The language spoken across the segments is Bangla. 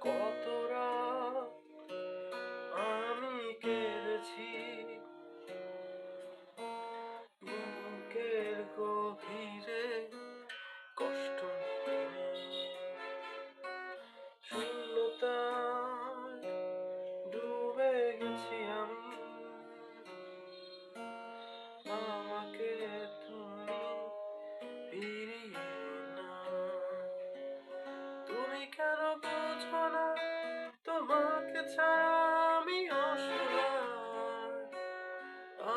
কত রাত আমি কেঁদেছি বুকের গভীরে কষ্ট নিয়ে। শূন্যতায় ডুবে গেছি আমি, আমাকে তুমি ফিরিয়ে না। তুমি কেন বোঝো না তোমাকে ছাড়া আমি অসহায়।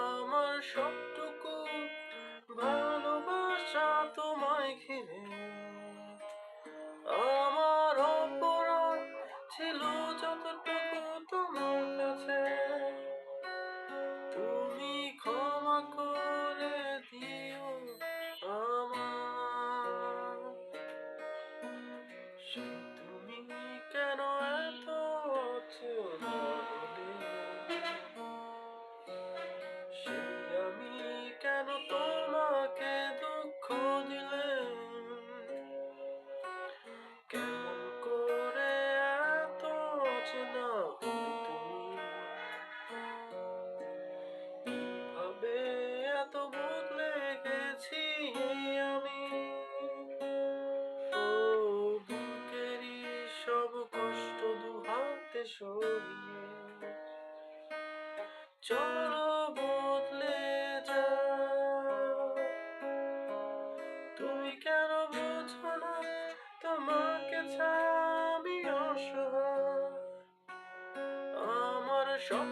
আমার সবটুকু ভালোবাসা তোমায় ঘিরে। আমার অপরাধ ছিল যতটুকু তোমার কাছে, তুমি ক্ষমা করে দিও আমার। সে তুমি কেন এত অচেনা হলে, সে আমি কেন তোমাকে দুঃখ দিলে, কেমন করে এত অচেনা হলে তুমি, কিভাবে এত বদলে গেছি আমি। ও বুকেরই সব কষ্ট দুহাতে সরিয়ে চলো বদলে যাও। তুমি কেন বুঝো না তোমাকে ছাড়া আমি অসহায়। আমার সব